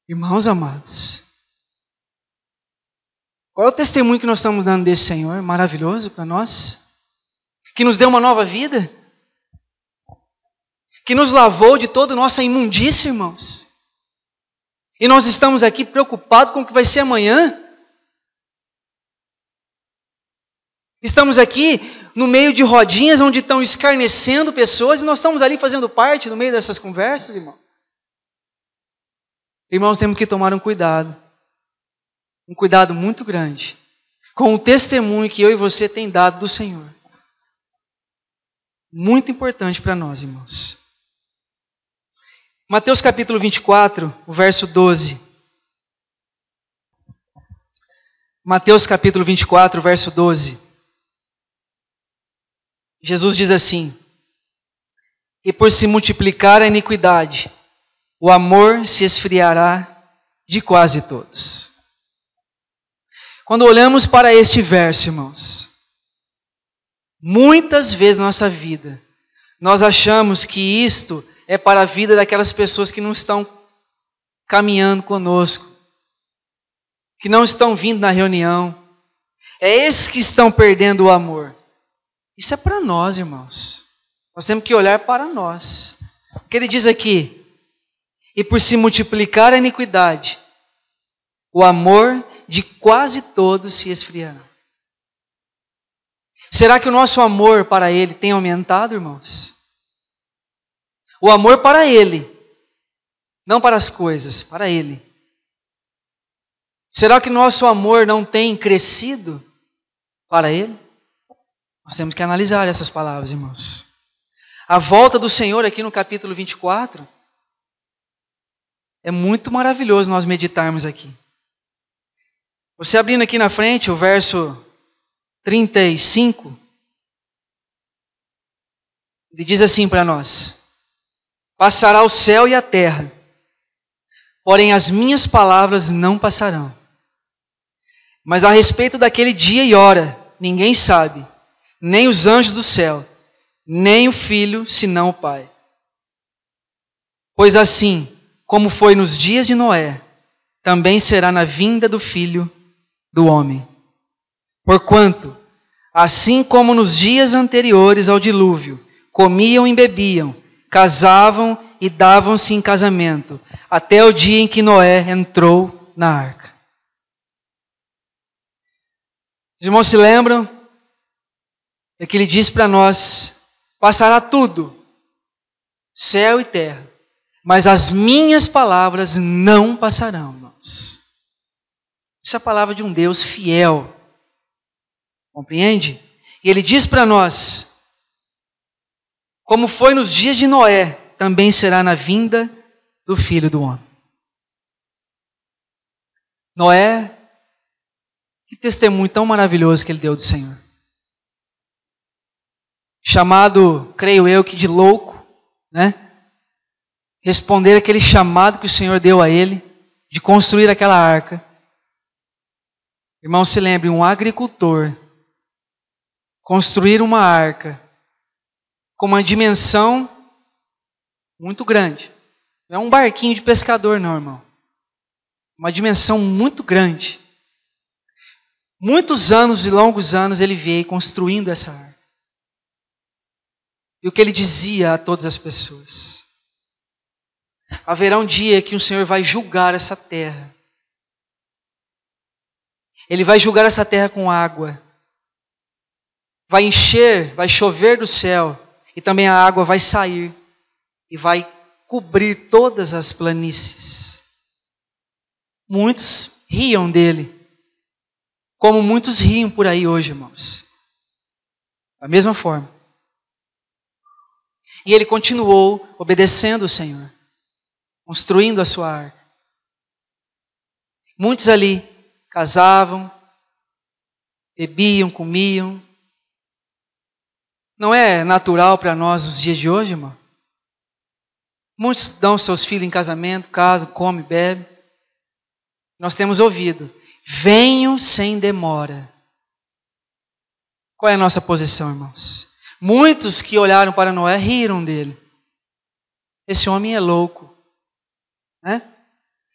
Irmãos amados, qual é o testemunho que nós estamos dando desse Senhor maravilhoso para nós? Que nos deu uma nova vida? Que nos lavou de toda a nossa imundícia, irmãos? E nós estamos aqui preocupados com o que vai ser amanhã? Estamos aqui no meio de rodinhas onde estão escarnecendo pessoas e nós estamos ali fazendo parte no meio dessas conversas, irmão. Irmãos, temos que tomar um cuidado muito grande, com o testemunho que eu e você tem dado do Senhor. Muito importante para nós, irmãos. Mateus capítulo 24, o verso 12. Mateus capítulo 24, verso 12. Jesus diz assim: e por se multiplicar a iniquidade, o amor se esfriará de quase todos. Quando olhamos para este verso, irmãos, muitas vezes na nossa vida, nós achamos que isto é para a vida daquelas pessoas que não estão caminhando conosco, que não estão vindo na reunião. É esses que estão perdendo o amor. Isso é para nós, irmãos. Nós temos que olhar para nós. O que ele diz aqui? E por se multiplicar a iniquidade, o amor de quase todos se esfriará. Será que o nosso amor para Ele tem aumentado, irmãos? O amor para Ele, não para as coisas, para Ele. Será que o nosso amor não tem crescido para Ele? Nós temos que analisar essas palavras, irmãos. A volta do Senhor aqui no capítulo 24, é muito maravilhoso nós meditarmos aqui. Você abrindo aqui na frente o verso 35, ele diz assim para nós: passará o céu e a terra, porém as minhas palavras não passarão. Mas a respeito daquele dia e hora, ninguém sabe, nem os anjos do céu, nem o Filho, senão o Pai. Pois assim, como foi nos dias de Noé, também será na vinda do Filho do Homem. Porquanto, assim como nos dias anteriores ao dilúvio, comiam e bebiam, casavam e davam-se em casamento, até o dia em que Noé entrou na arca. Os irmãos se lembram? É que ele diz para nós: passará tudo, céu e terra, mas as minhas palavras não passarão, irmãos. Essa é a palavra de um Deus fiel. Compreende? E ele diz para nós: como foi nos dias de Noé, também será na vinda do Filho do Homem. Noé, que testemunho tão maravilhoso que ele deu do Senhor. Chamado, creio eu, que de louco, né? Responder aquele chamado que o Senhor deu a ele, de construir aquela arca. Irmão, se lembre, um agricultor construir uma arca com uma dimensão muito grande. Não é um barquinho de pescador, não, irmão. Uma dimensão muito grande. Muitos anos e longos anos ele veio construindo essa arca. E o que ele dizia a todas as pessoas: haverá um dia que o Senhor vai julgar essa terra. Ele vai julgar essa terra com água. Vai encher, vai chover do céu. E também a água vai sair. E vai cobrir todas as planícies. Muitos riam dele. Como muitos riam por aí hoje, irmãos. Da mesma forma. E ele continuou obedecendo o Senhor. Construindo a sua arca. Muitos ali casavam, bebiam, comiam. Não é natural para nós nos dias de hoje, irmão? Muitos dão seus filhos em casamento, casam, comem, bebem. Nós temos ouvido: venho sem demora. Qual é a nossa posição, irmãos? Muitos que olharam para Noé riram dele. Esse homem é louco, né?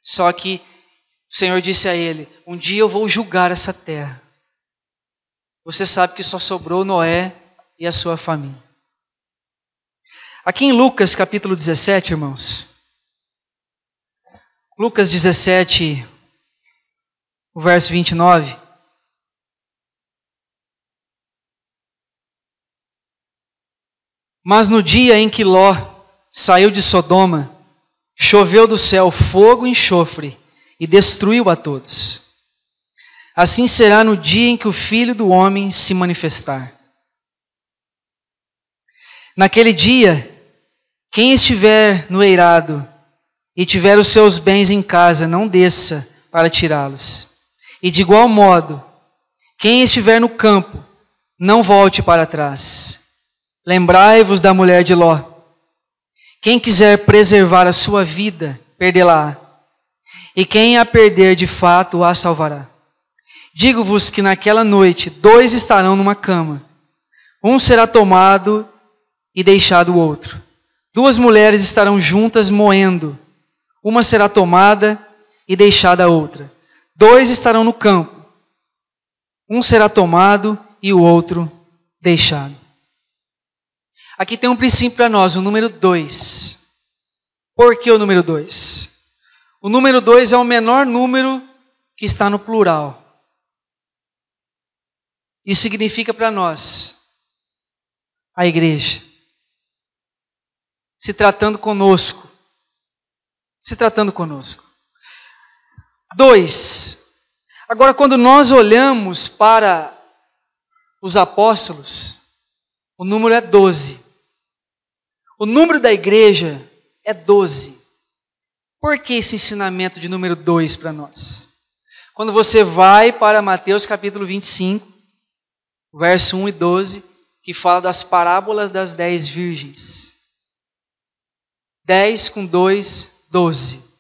Só que o Senhor disse a ele: um dia eu vou julgar essa terra. Você sabe que só sobrou Noé e a sua família. Aqui em Lucas capítulo 17, irmãos. Lucas 17, o verso 29. Mas no dia em que Ló saiu de Sodoma, choveu do céu fogo e enxofre e destruiu a todos. Assim será no dia em que o Filho do Homem se manifestar. Naquele dia, quem estiver no eirado e tiver os seus bens em casa, não desça para tirá-los. E de igual modo, quem estiver no campo, não volte para trás. Lembrai-vos da mulher de Ló. Quem quiser preservar a sua vida, perdê-la. E quem a perder de fato, a salvará. Digo-vos que naquela noite 2 estarão numa cama. Um será tomado e deixado o outro. 2 mulheres estarão juntas moendo. Uma será tomada e deixada a outra. 2 estarão no campo. Um será tomado e o outro deixado. Aqui tem um princípio para nós, o número 2. Por que o número 2? O número 2 é o menor número que está no plural. Isso significa para nós, a igreja, se tratando conosco. 2. Agora, quando nós olhamos para os apóstolos, o número é 12. O número da igreja é 12. Por que esse ensinamento de número 2 para nós? Quando você vai para Mateus capítulo 25, verso 1 e 12, que fala das parábolas das 10 virgens. 10 com 2, 12.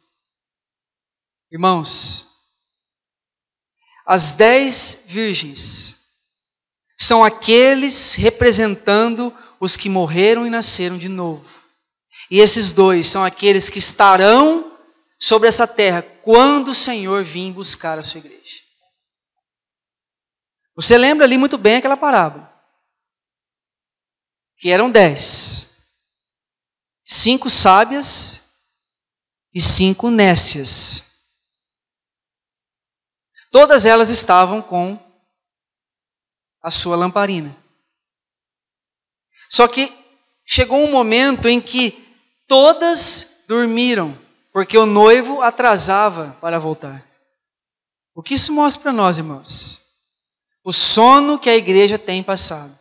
Irmãos, as 10 virgens são aqueles representando os que morreram e nasceram de novo. E esses 2 são aqueles que estarão sobre essa terra quando o Senhor vir buscar a sua igreja. Você lembra ali muito bem aquela parábola. Que eram 10. 5 sábias e 5 nécias. Todas elas estavam com a sua lamparina. Só que chegou um momento em que todas dormiram, porque o noivo atrasava para voltar. O que isso mostra para nós, irmãos? O sono que a igreja tem passado.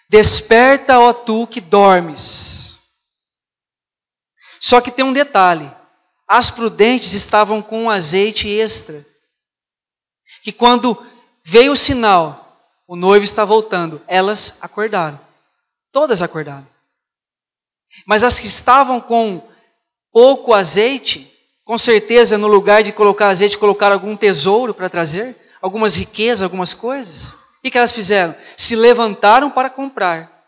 Desperta, ó tu que dormes. Só que tem um detalhe. As prudentes estavam com um azeite extra. Que quando veio o sinal, o noivo está voltando, elas acordaram. Todas acordaram. Mas as que estavam com pouco azeite, com certeza no lugar de colocar azeite, colocaram algum tesouro para trazer, algumas riquezas, algumas coisas. O que elas fizeram? Se levantaram para comprar.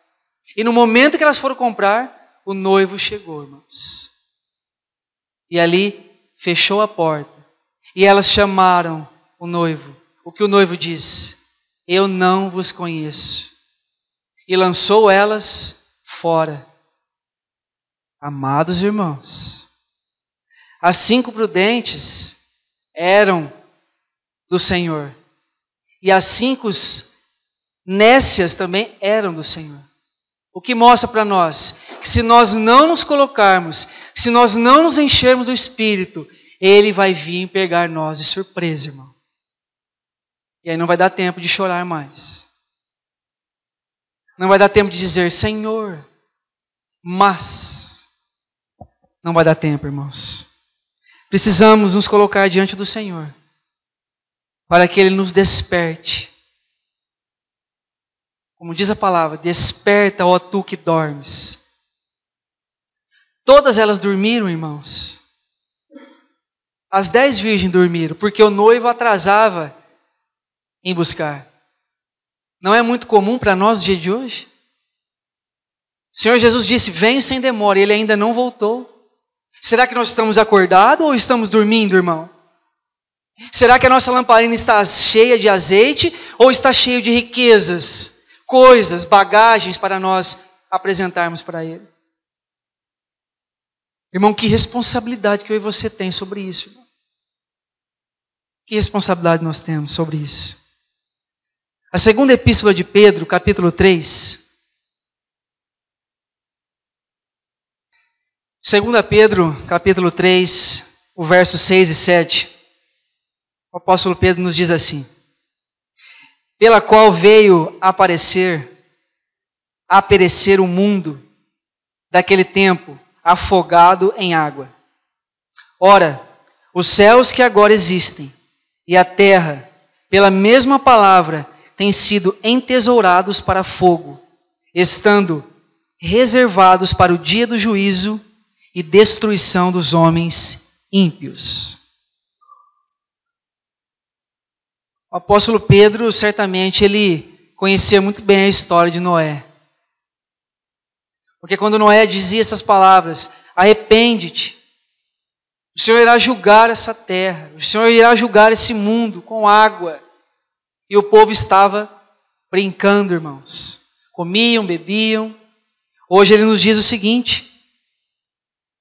E no momento que elas foram comprar, o noivo chegou, irmãos. E ali fechou a porta. E elas chamaram o noivo. O que o noivo disse? Eu não vos conheço. E lançou elas fora. Amados irmãos, as 5 prudentes eram do Senhor. E as 5 nécias também eram do Senhor. O que mostra para nós que se nós não nos colocarmos, se nós não nos enchermos do Espírito, Ele vai vir pegar nós de surpresa, irmão. E aí não vai dar tempo de chorar mais. Não vai dar tempo de dizer, Senhor, mas... Não vai dar tempo, irmãos. Precisamos nos colocar diante do Senhor, para que Ele nos desperte. Como diz a palavra, desperta, ó tu que dormes. Todas elas dormiram, irmãos. As 10 virgens dormiram, porque o noivo atrasava em buscar. Não é muito comum para nós no dia de hoje? O Senhor Jesus disse, venho sem demora, e Ele ainda não voltou. Será que nós estamos acordados ou estamos dormindo, irmão? Será que a nossa lamparina está cheia de azeite ou está cheia de riquezas, coisas, bagagens para nós apresentarmos para Ele? Irmão, que responsabilidade que eu e você tem sobre isso, irmão. Que responsabilidade nós temos sobre isso? A segunda epístola de Pedro, capítulo 3. 2 Pedro, capítulo 3, o verso 6 e 7. O apóstolo Pedro nos diz assim: pela qual veio a perecer o mundo daquele tempo, afogado em água. Ora, os céus que agora existem e a terra, pela mesma palavra, têm sido entesourados para fogo, estando reservados para o dia do juízo e destruição dos homens ímpios. O apóstolo Pedro, certamente, ele conhecia muito bem a história de Noé. Porque quando Noé dizia essas palavras, arrepende-te, o Senhor irá julgar essa terra, o Senhor irá julgar esse mundo com água. E o povo estava brincando, irmãos. Comiam, bebiam. Hoje ele nos diz o seguinte,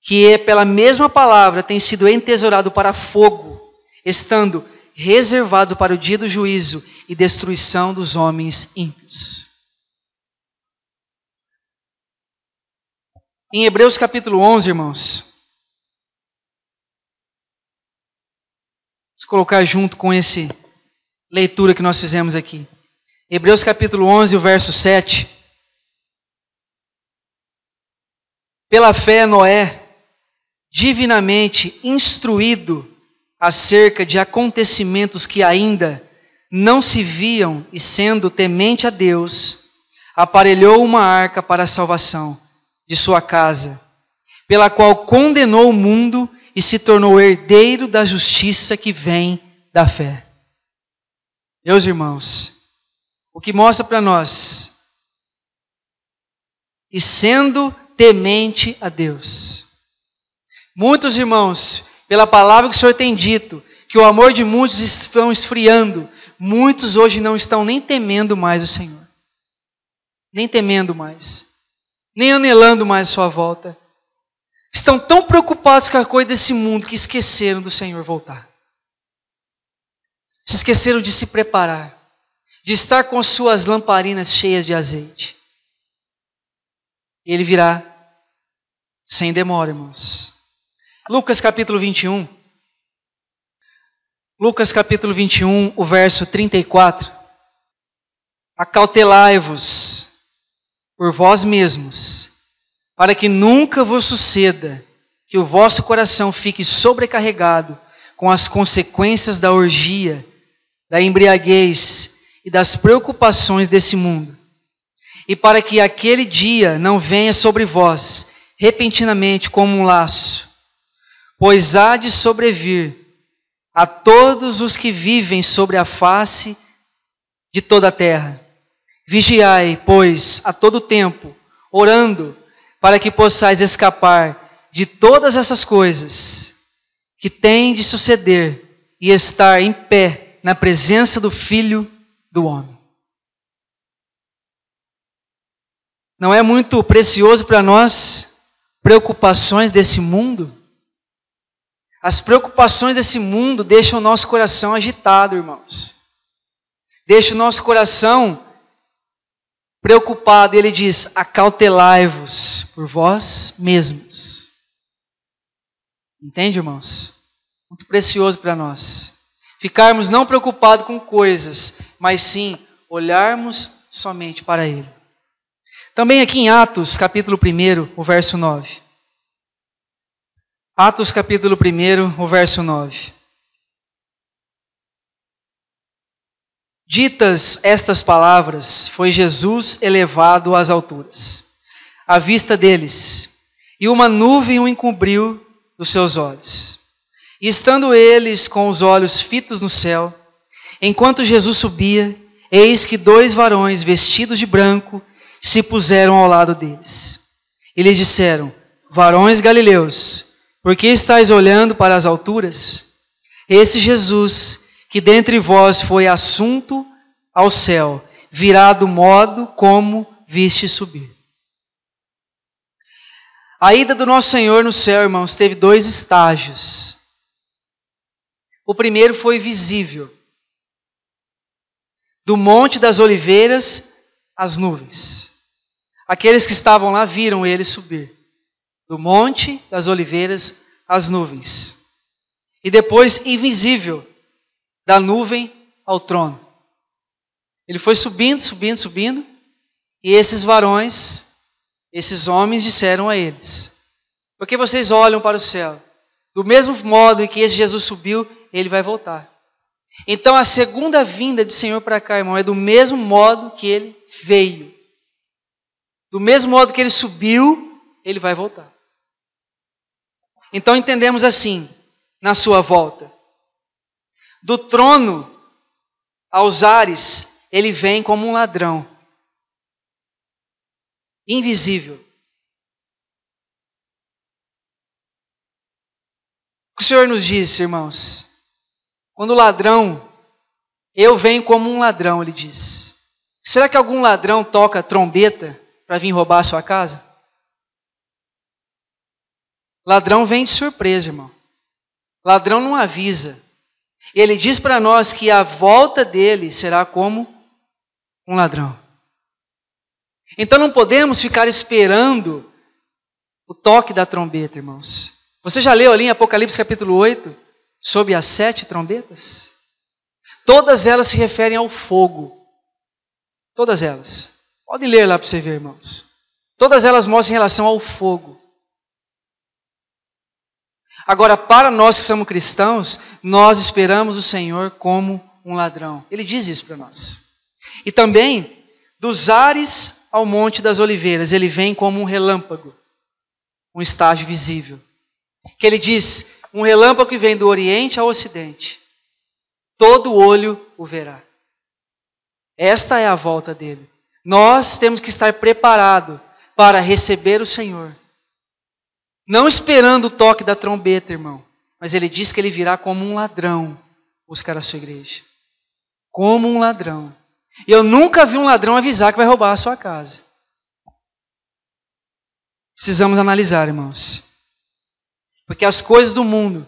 que pela mesma palavra tem sido entesourado para fogo, estando reservado para o dia do juízo e destruição dos homens ímpios. Em Hebreus capítulo 11, irmãos, vamos colocar junto com essa leitura que nós fizemos aqui. Hebreus capítulo 11, o verso 7. Pela fé, Noé, divinamente instruído acerca de acontecimentos que ainda não se viam e sendo temente a Deus, aparelhou uma arca para a salvação de sua casa, pela qual condenou o mundo e se tornou herdeiro da justiça que vem da fé. Meus irmãos, o que mostra para nós, e sendo temente a Deus. Muitos irmãos, pela palavra que o Senhor tem dito, que o amor de muitos estão esfriando, muitos hoje não estão nem temendo mais o Senhor. Nem temendo mais. Nem anelando mais a sua volta. Estão tão preocupados com a coisa desse mundo que esqueceram do Senhor voltar. Se esqueceram de se preparar, de estar com suas lamparinas cheias de azeite. Ele virá sem demora, irmãos. Lucas capítulo 21. Lucas capítulo 21, o verso 34. Acautelai-vos por vós mesmos, para que nunca vos suceda que o vosso coração fique sobrecarregado com as consequências da orgia, da embriaguez e das preocupações desse mundo. E para que aquele dia não venha sobre vós repentinamente como um laço, pois há de sobrevir a todos os que vivem sobre a face de toda a terra. Vigiai, pois, a todo tempo, orando, para que possais escapar de todas essas coisas que têm de suceder e estar em pé na presença do Filho do Homem. Não é muito precioso para nós preocupações desse mundo? As preocupações desse mundo deixam o nosso coração agitado, irmãos. Deixa o nosso coração preocupado. Ele diz, acautelai-vos por vós mesmos. Entende, irmãos? Muito precioso para nós. Ficarmos não preocupados com coisas, mas sim olharmos somente para Ele. Também aqui em Atos, capítulo 1, o verso 9. Atos, capítulo 1, o verso 9. Ditas estas palavras, foi Jesus elevado às alturas, à vista deles, e uma nuvem o encobriu dos seus olhos. E estando eles com os olhos fitos no céu, enquanto Jesus subia, eis que 2 varões vestidos de branco se puseram ao lado deles. E lhes disseram: varões galileus, por que estáis olhando para as alturas? Esse Jesus, que dentre vós foi assunto ao céu, virá do modo como viste subir. A ida do nosso Senhor no céu, irmãos, teve 2 estágios. O primeiro foi visível. Do Monte das Oliveiras, as nuvens. Aqueles que estavam lá viram ele subir. Do Monte das Oliveiras, as nuvens. E depois, invisível, da nuvem ao trono. Ele foi subindo, subindo, subindo. E esses varões, esses homens disseram a eles: por que vocês olham para o céu? Do mesmo modo em que esse Jesus subiu, ele vai voltar. Então a segunda vinda do Senhor para cá, irmão, é do mesmo modo que ele veio. Do mesmo modo que ele subiu, ele vai voltar. Então entendemos assim, na sua volta. Do trono aos ares, ele vem como um ladrão. Invisível. O que o Senhor nos disse, irmãos? Quando o ladrão, eu venho como um ladrão, ele diz. Será que algum ladrão toca trombeta para vir roubar a sua casa? Ladrão vem de surpresa, irmão. Ladrão não avisa. E ele diz para nós que a volta dele será como um ladrão. Então não podemos ficar esperando o toque da trombeta, irmãos. Você já leu ali em Apocalipse capítulo 8 sobre as 7 trombetas? Todas elas se referem ao fogo. Todas elas. Pode ler lá para você ver, irmãos. Todas elas mostram em relação ao fogo. Agora, para nós que somos cristãos, nós esperamos o Senhor como um ladrão. Ele diz isso para nós. E também, dos ares ao Monte das Oliveiras, ele vem como um relâmpago, um estágio visível. Que ele diz, um relâmpago que vem do Oriente ao Ocidente, todo olho o verá. Esta é a volta dele. Nós temos que estar preparados para receber o Senhor. Não esperando o toque da trombeta, irmão, mas ele diz que ele virá como um ladrão buscar a sua igreja. Como um ladrão. E eu nunca vi um ladrão avisar que vai roubar a sua casa. Precisamos analisar, irmãos. Porque as coisas do mundo,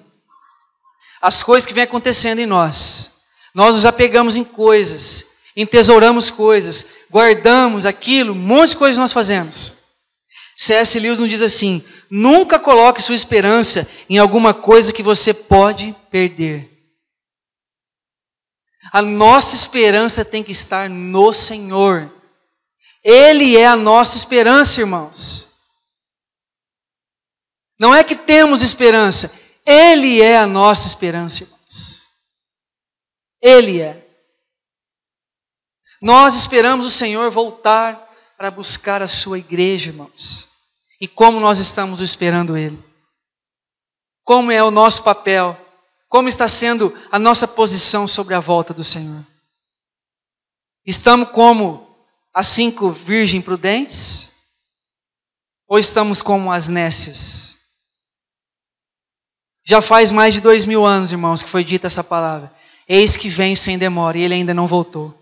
as coisas que vêm acontecendo em nós nos apegamos em coisas, entesouramos coisas, guardamos aquilo, um monte de coisas nós fazemos. C.S. Lewis nos diz assim: nunca coloque sua esperança em alguma coisa que você pode perder. A nossa esperança tem que estar no Senhor. Ele é a nossa esperança, irmãos. Não é que temos esperança. Ele é a nossa esperança, irmãos. Ele é. Nós esperamos o Senhor voltar para buscar a sua igreja, irmãos. E como nós estamos esperando Ele? Como é o nosso papel? Como está sendo a nossa posição sobre a volta do Senhor? Estamos como as 5 virgens prudentes? Ou estamos como as nécias? Já faz mais de 2000 anos, irmãos, que foi dita essa palavra. Eis que venho sem demora, e Ele ainda não voltou.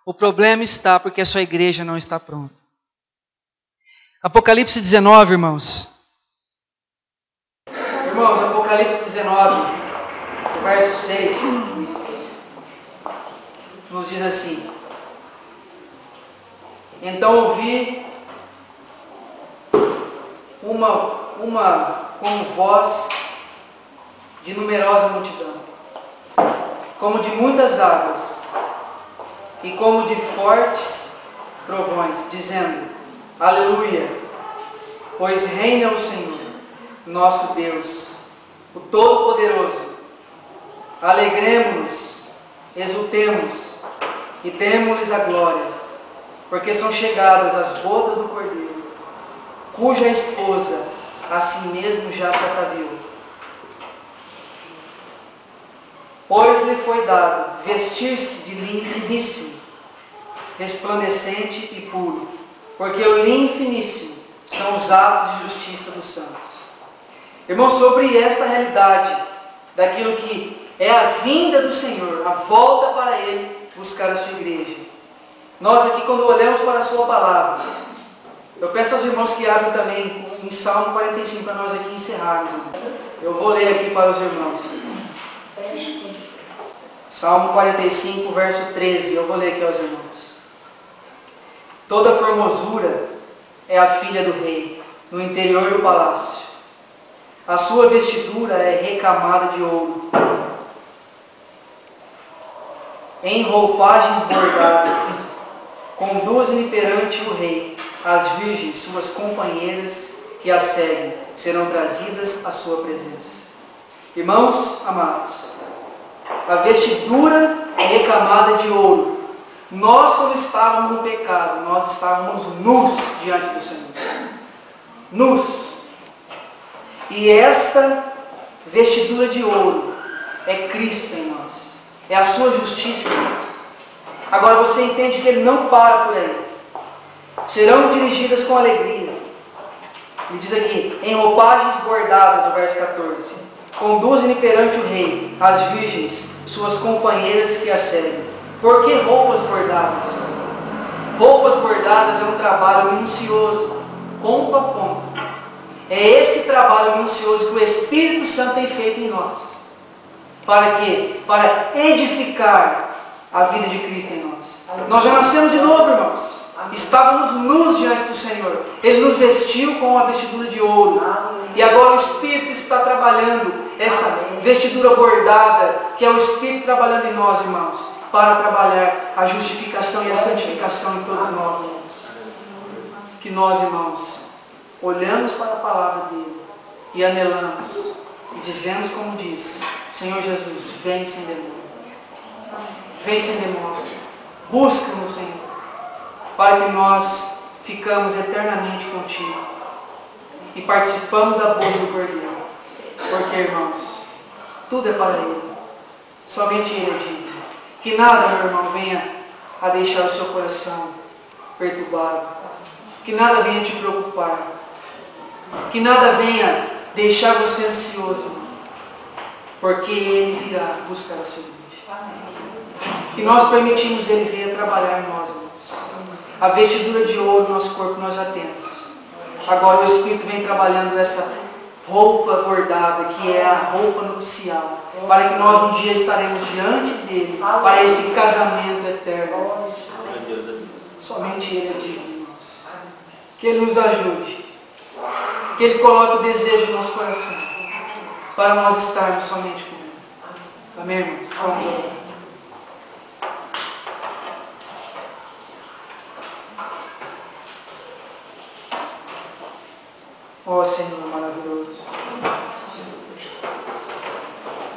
O problema está porque a sua igreja não está pronta. Apocalipse 19, irmãos. Irmãos, Apocalipse 19, verso 6, nos diz assim: então ouvi uma como voz de numerosa multidão, como de muitas águas, e como de fortes trovões, dizendo: aleluia, pois reina o Senhor, nosso Deus, o Todo-Poderoso. Alegremo-nos, exultemos e demo-lhes a glória, porque são chegadas as bodas do Cordeiro, cuja esposa a si mesmo já se ataviou. Pois lhe foi dado vestir-se de linho finíssimo, resplandecente e puro, porque o linho finíssimo são os atos de justiça dos santos. Irmãos, sobre esta realidade, daquilo que é a vinda do Senhor, a volta para Ele, buscar a sua igreja. Nós aqui, quando olhamos para a sua palavra, eu peço aos irmãos que abrem também em Salmo 45 para nós aqui encerrarmos. Eu vou ler aqui para os irmãos. Salmo 45, verso 13. Eu vou ler aqui aos irmãos. Toda formosura é a filha do rei, no interior do palácio. A sua vestidura é recamada de ouro, em roupagens bordadas. Conduzem perante o rei as virgens, suas companheiras que a seguem, serão trazidas à sua presença. Irmãos amados, a vestidura é recamada de ouro. Nós, quando estávamos no pecado, nós estávamos nus diante do Senhor. Nus. E esta vestidura de ouro é Cristo em nós. É a sua justiça em nós. Agora você entende que Ele não para por aí. Serão dirigidas com alegria. Ele diz aqui, em roupagens bordadas, o verso 14. Conduzem-lhe perante o rei, as virgens, suas companheiras que a seguem. Por que roupas bordadas? Roupas bordadas é um trabalho minucioso, ponto a ponto. É esse trabalho minucioso que o Espírito Santo tem feito em nós. Para quê? Para edificar a vida de Cristo em nós. Nós já nascemos de novo, irmãos. Estávamos nus diante do Senhor. Ele nos vestiu com a vestidura de ouro. E agora o Espírito está trabalhando essa vestidura bordada, que é o Espírito trabalhando em nós, irmãos, para trabalhar a justificação e a santificação em todos nós, irmãos. Que nós, irmãos, olhamos para a palavra dele e anelamos e dizemos como diz: Senhor Jesus, vem sem demora. Vem sem demora. Busca-nos, Senhor, para que nós ficamos eternamente contigo e participamos da boda do Cordeiro. Porque, irmãos, tudo é para Ele. Somente Ele é digno. Que nada, meu irmão, venha a deixar o seu coração perturbado. Que nada venha te preocupar. Que nada venha deixar você ansioso, irmão. Porque Ele virá buscar a sua igreja. Que nós permitimos Ele vir trabalhar em nós, irmãos. A vestidura de ouro no nosso corpo nós já temos. Agora o Espírito vem trabalhando essa roupa bordada, que é a roupa nupcial, para que nós um dia estaremos diante dele, para esse casamento eterno. Somente Ele é digno, irmãos. Que Ele nos ajude. Que Ele coloque o desejo no nosso coração, para nós estarmos somente com Ele. Amém, irmãos? Vamos orar. Ó Senhor maravilhoso,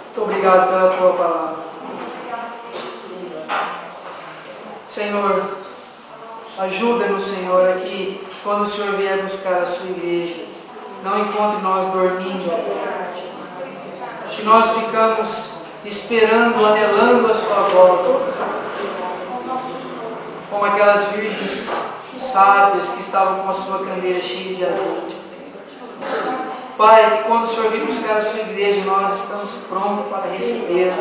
muito obrigado pela Tua palavra. Senhor, ajuda-nos, Senhor, aqui quando o Senhor vier buscar a Sua igreja, não encontre nós dormindo, que nós ficamos esperando, anelando a Sua volta, como aquelas virgens sábias que estavam com a sua candeira cheia de azeite. Pai, que quando o Senhor vir buscar a sua igreja, nós estamos prontos para recebê-lo.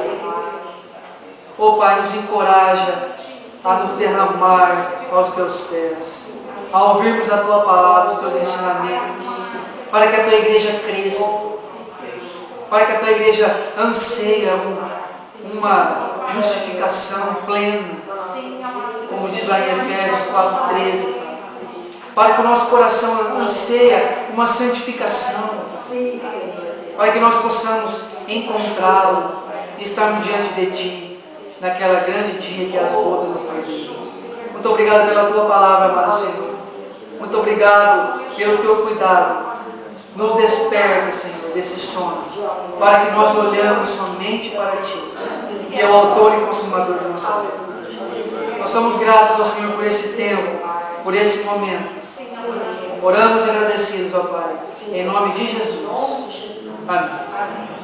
Oh Pai, nos encoraja a nos derramar aos teus pés, a ouvirmos a tua palavra, os teus ensinamentos, para que a tua igreja cresça, para que a tua igreja anseia uma justificação plena, como diz lá em Efésios 4,13. Para que o nosso coração anseia uma santificação, para que nós possamos encontrá-lo e estarmos diante de Ti, naquela grande dia que é as bodas do Cordeiro. Muito obrigado pela Tua palavra, amado Senhor. Muito obrigado pelo Teu cuidado. Nos desperta, Senhor, desse sono, para que nós olhamos somente para Ti, que é o autor e consumador da nossa vida. Nós somos gratos ao Senhor por esse tempo, por esse momento. Oramos agradecidos, ó Pai. Em nome de Jesus. Amém.